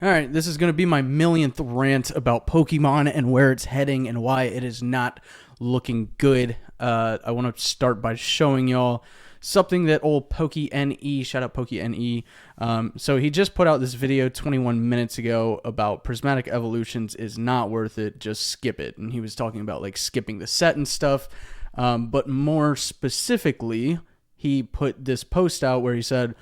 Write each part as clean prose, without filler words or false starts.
All right, this is going to be my millionth rant about Pokemon and where it's heading and why it is not looking good. I want to start by showing y'all something that old PokeNE, shout out PokeNE. So he just put out this video 21 minutes ago about Prismatic Evolutions is not worth it, just skip it. And he was talking about like skipping the set and stuff. But more specifically, he put this post out where he said,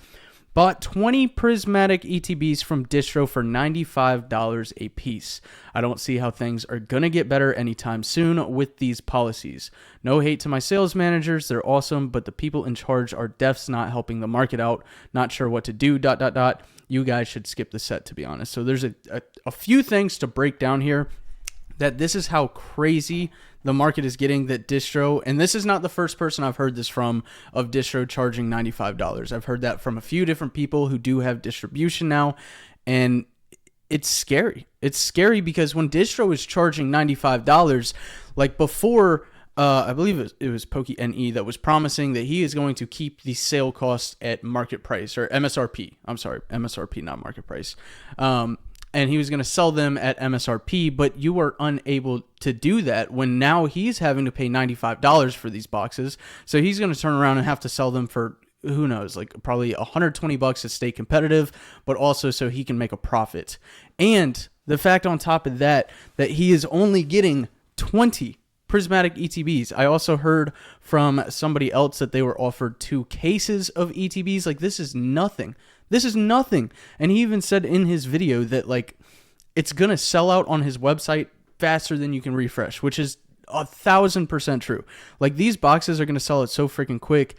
bought 20 Prismatic ETBs from Distro for $95 a piece. I don't see how things are going to get better anytime soon with these policies. No hate to my sales managers, they're awesome, but the people in charge are definitely not helping the market out. Not sure what to do, ... You guys should skip the set, to be honest. So there's a few things to break down here. That this is how crazy the market is getting, that Distro, and this is not the first person I've heard this from, of Distro charging $95. I've heard that from a few different people who do have distribution now, and it's scary. It's scary because when Distro is charging $95, like before, I believe it was PokeNE that was promising that he is going to keep the sale cost at market price, or MSRP. I'm sorry, MSRP, not market price. And he was going to sell them at MSRP, but you are unable to do that when now he's having to pay $95 for these boxes. So he's going to turn around and have to sell them for, who knows, like probably $120 to stay competitive, but also so he can make a profit. And the fact on top of that, that he is only getting 20 Prismatic ETBs. I also heard from somebody else that they were offered 2 cases of ETBs. Like, this is nothing. This is nothing. And he even said in his video that, like, it's going to sell out on his website faster than you can refresh, which is 1,000% true. Like, these boxes are going to sell out so freaking quick.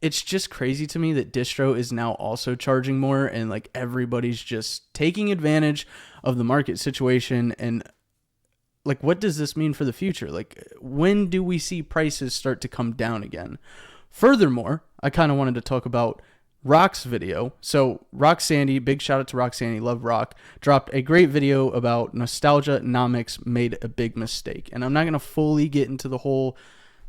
It's just crazy to me that Distro is now also charging more, and, like, everybody's just taking advantage of the market situation. And, like, what does this mean for the future? Like, when do we see prices start to come down again? Furthermore, I kind of wanted to talk about Rock's video. So Rock Sandy, big shout out to Rock Sandy, love Rock, dropped a great video about Nostalgianomics made a big mistake. And I'm not going to fully get into the whole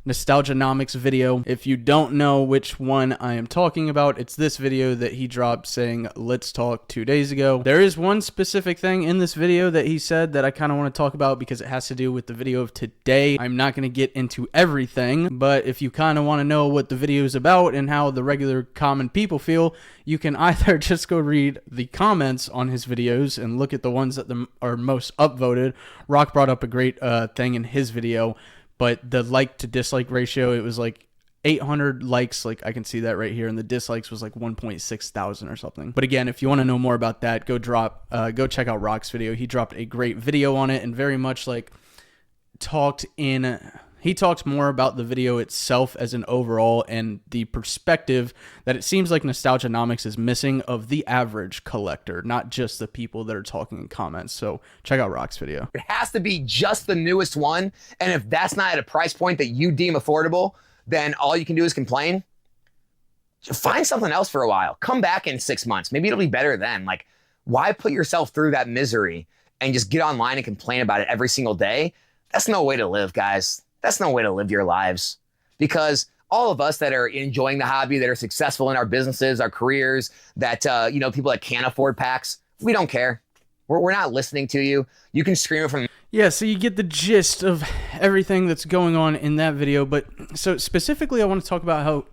Nostalgianomics video. If you don't know which one I am talking about, it's this video that he dropped saying, let's talk 2 days ago. There is one specific thing in this video that he said that I kind of want to talk about because it has to do with the video of today. I'm not going to get into everything, but if you kind of want to know what the video is about and how the regular common people feel, you can either just go read the comments on his videos and look at the ones that are most upvoted. Rock brought up a great thing in his video, but the like to dislike ratio, it was like 800 likes, like I can see that right here, and the dislikes was like 1.6 thousand or something. But again, if you want to know more about that, go check out Rock's video. He dropped a great video on it and very much like he talked more about the video itself as an overall and the perspective that it seems like Nostalgianomics is missing of the average collector, not just the people that are talking in comments. So check out Rock's video. It has to be just the newest one. And if that's not at a price point that you deem affordable, then all you can do is complain. Find something else for a while. Come back in 6 months. Maybe it'll be better then. Like, why put yourself through that misery and just get online and complain about it every single day? That's no way to live, guys. That's no way to live your lives, because all of us that are enjoying the hobby, that are successful in our businesses, our careers, that, people that can't afford packs, we don't care. We're not listening to you. You can scream it from... Yeah, so you get the gist of everything that's going on in that video. But so specifically, I want to talk about how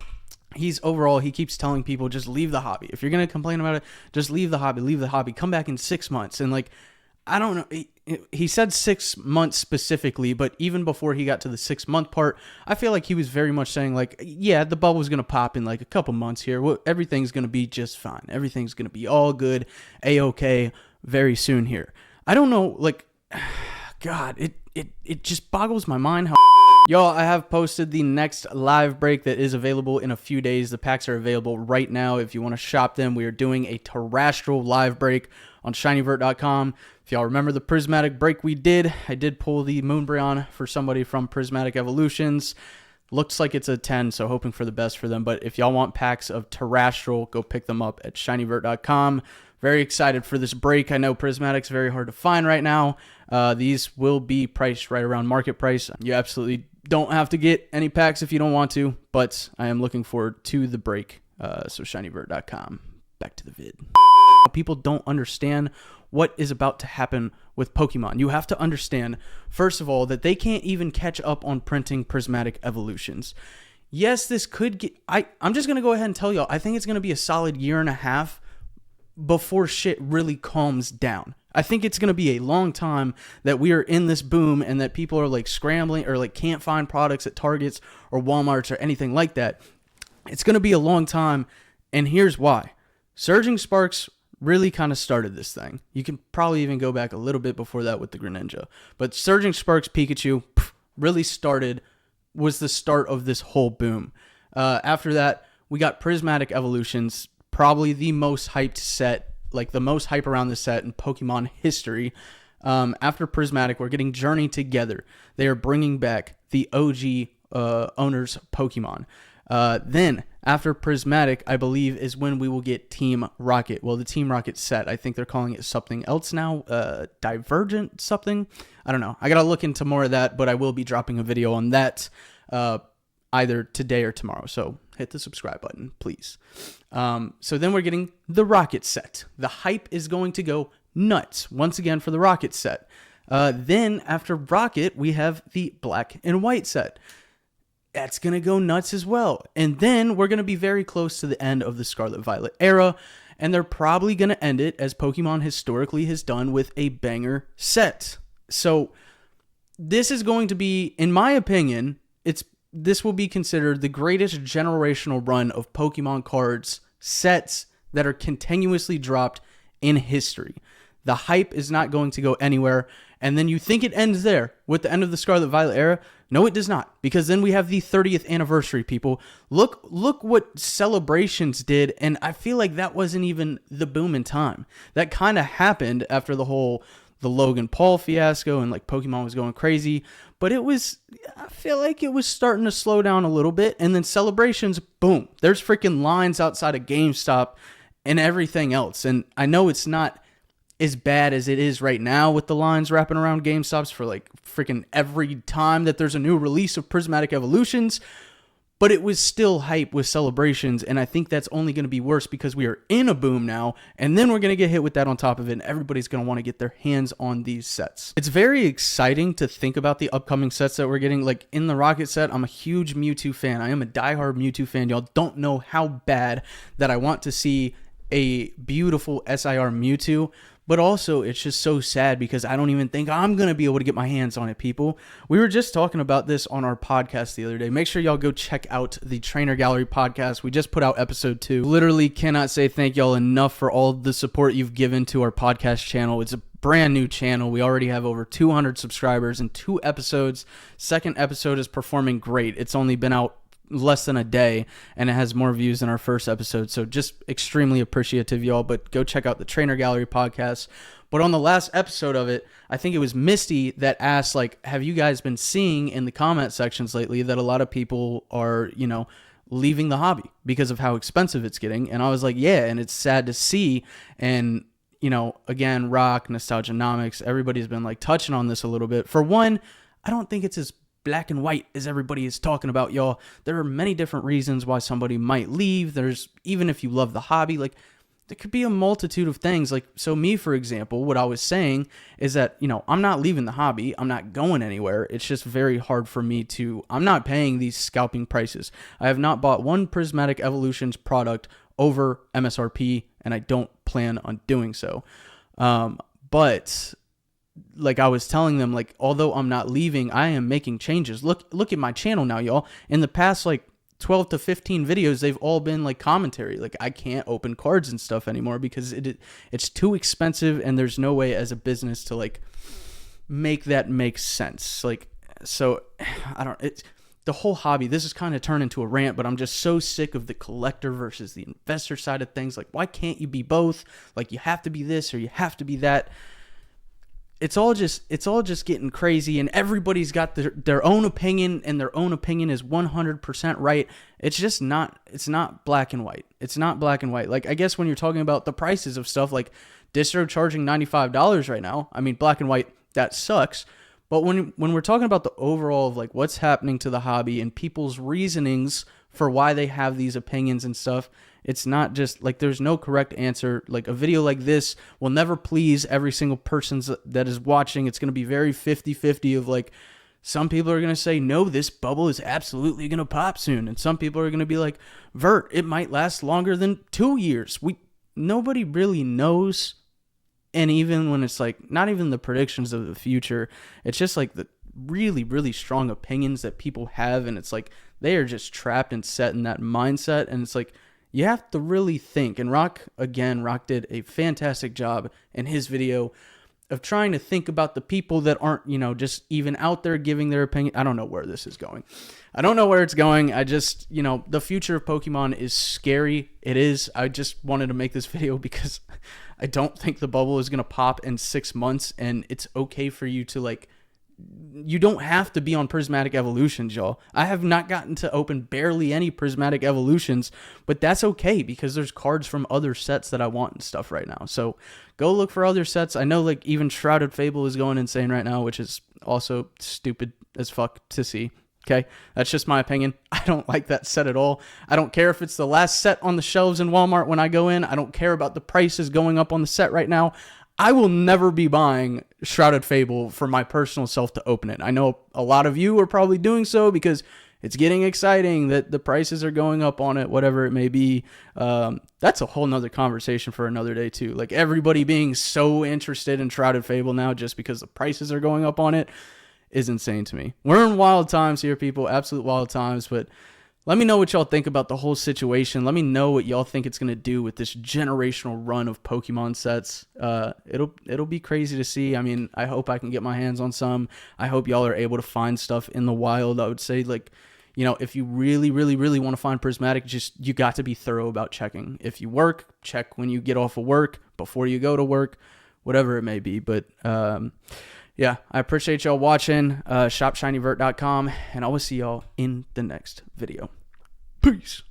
he keeps telling people, just leave the hobby. If you're going to complain about it, just leave the hobby, come back in 6 months. And like, I don't know. He said 6 months specifically, but even before he got to the 6 month part, I feel like he was very much saying like, yeah, the bubble's going to pop in like a couple months here. Everything's going to be just fine. Everything's going to be all good, A-okay, very soon here. I don't know, like, God, it just boggles my mind how... Y'all, I have posted the next live break that is available in a few days. The packs are available right now if you want to shop them. We are doing a terrestrial live break on shinyvert.com. If y'all remember the prismatic break we did, I did pull the Moonbryon for somebody from Prismatic Evolutions. Looks like it's a 10, so hoping for the best for them. But if y'all want packs of terrestrial, go pick them up at shinyvert.com. Very excited for this break. I know Prismatic's very hard to find right now. These will be priced right around market price. You absolutely don't have to get any packs if you don't want to, but I am looking forward to the break. So shinyvert.com. Back to the vid. People don't understand what is about to happen with Pokemon. You have to understand, first of all, that they can't even catch up on printing Prismatic Evolutions. Yes, this could get... I'm just going to go ahead and tell y'all, I think it's going to be a solid year and a half before shit really calms down. I think it's going to be a long time that we are in this boom and that people are like scrambling or like can't find products at Targets or Walmarts or anything like that. It's going to be a long time, and here's why. Surging Sparks really kind of started this thing. You can probably even go back a little bit before that with the Greninja. But Surging Sparks Pikachu really was the start of this whole boom. After that, we got Prismatic Evolutions, probably the most hyped set, like the most hype around the set in Pokemon history. After Prismatic, we're getting Journey Together. They are bringing back the OG owners Pokemon. Then, after Prismatic, I believe, is when we will get Team Rocket. Well, the Team Rocket set, I think they're calling it something else now. Divergent something? I don't know. I gotta look into more of that, but I will be dropping a video on that either today or tomorrow. So hit the subscribe button, please. So then we're getting the Rocket set. The hype is going to go nuts once again for the Rocket set. Then, after Rocket, we have the Black and White set. That's going to go nuts as well. And then we're going to be very close to the end of the Scarlet Violet era, and they're probably going to end it, as Pokemon historically has done, with a banger set. So this is going to be, in my opinion, this will be considered the greatest generational run of Pokemon cards sets that are continuously dropped in history. The hype is not going to go anywhere. And then you think it ends there with the end of the Scarlet Violet era. No, it does not, because then we have the 30th anniversary, people. Look what Celebrations did, and I feel like that wasn't even the boom in time. That kind of happened after the Logan Paul fiasco, and like Pokemon was going crazy, but I feel like it was starting to slow down a little bit, and then Celebrations, boom, there's freaking lines outside of GameStop and everything else. And I know it's not as bad as it is right now with the lines wrapping around GameStops for like freaking every time that there's a new release of Prismatic Evolutions, but it was still hype with Celebrations, and I think that's only going to be worse because we are in a boom now, and then we're going to get hit with that on top of it, and everybody's going to want to get their hands on these sets. It's very exciting to think about the upcoming sets that we're getting. Like in the Rocket set, I'm a huge Mewtwo fan. I am a diehard Mewtwo fan. Y'all don't know how bad that I want to see a beautiful SIR Mewtwo. But also, it's just so sad because I don't even think I'm going to be able to get my hands on it, people. We were just talking about this on our podcast the other day. Make sure y'all go check out the Trainer Gallery podcast. We just put out episode 2. Literally cannot say thank y'all enough for all the support you've given to our podcast channel. It's a brand new channel. We already have over 200 subscribers and 2 episodes. Second episode is performing great. It's only been out less than a day, and it has more views than our first episode, so just extremely appreciative, y'all. But go check out the Trainer Gallery podcast. But on the last episode of it, I think it was Misty that asked, like, have you guys been seeing in the comment sections lately that a lot of people are, leaving the hobby because of how expensive it's getting? And I was like, yeah, and it's sad to see. And again, Rock, Nostalgianomics, everybody's been like touching on this a little bit. For one, I don't think it's as black and white as everybody is talking about, y'all. There are many different reasons why somebody might leave. Even if you love the hobby, like, there could be a multitude of things. Like, so me, for example, what I was saying is that, I'm not leaving the hobby. I'm not going anywhere. It's just very hard for me I'm not paying these scalping prices. I have not bought one Prismatic Evolutions product over MSRP, and I don't plan on doing so. But like I was telling them, like, although I'm not leaving, I am making changes. Look at my channel now, y'all. In the past, like, 12 to 15 videos, they've all been like commentary. Like, I can't open cards and stuff anymore because it's too expensive, and there's no way as a business to like make that make sense. Like, so the whole hobby, this has kind of turned into a rant, but I'm just so sick of the collector versus the investor side of things. Like, why can't you be both? Like, you have to be this or you have to be that. It's all just getting crazy, and everybody's got their own opinion, and their own opinion is 100% right. It's not black and white. It's not black and white. Like, I guess when you're talking about the prices of stuff, like distro charging $95 right now, I mean, black and white, that sucks. But when we're talking about the overall of like what's happening to the hobby and people's reasonings for why they have these opinions and stuff, it's not just like there's no correct answer. Like a video like this will never please every single person that is watching. It's going to be very 50-50 of like, some people are going to say, no, this bubble is absolutely going to pop soon. And some people are going to be like, Vert, it might last longer than 2 years. Nobody really knows. And even when it's like, not even the predictions of the future, it's just like the really, really strong opinions that people have. And it's like, they are just trapped and set in that mindset. And it's like, you have to really think. And Rock did a fantastic job in his video of trying to think about the people that aren't, just even out there giving their opinion. I don't know where this is going. I don't know where it's going. I just, the future of Pokemon is scary. It is. I just wanted to make this video because I don't think the bubble is going to pop in 6 months, and it's okay for you to like, you don't have to be on Prismatic Evolutions, y'all. I have not gotten to open barely any Prismatic Evolutions, but that's okay because there's cards from other sets that I want and stuff right now. So go look for other sets. I know like even Shrouded Fable is going insane right now, which is also stupid as fuck to see. Okay, that's just my opinion. I don't like that set at all. I don't care if it's the last set on the shelves in Walmart when I go in. I don't care about the prices going up on the set right now. I will never be buying Shrouded Fable for my personal self to open it. I know a lot of you are probably doing so because it's getting exciting that the prices are going up on it, whatever it may be. That's a whole nother conversation for another day too. Like everybody being so interested in Shrouded Fable now just because the prices are going up on it is insane to me. We're in wild times here, people, absolute wild times, but let me know what y'all think about the whole situation. Let me know what y'all think it's going to do with this generational run of Pokemon sets. It'll be crazy to see. I mean, I hope I can get my hands on some. I hope y'all are able to find stuff in the wild. I would say, like, if you really, really, really want to find Prismatic, you got to be thorough about checking. If you work, check when you get off of work, before you go to work, whatever it may be. But, yeah, I appreciate y'all watching. ShopShinyVert.com, and I will see y'all in the next video. Peace.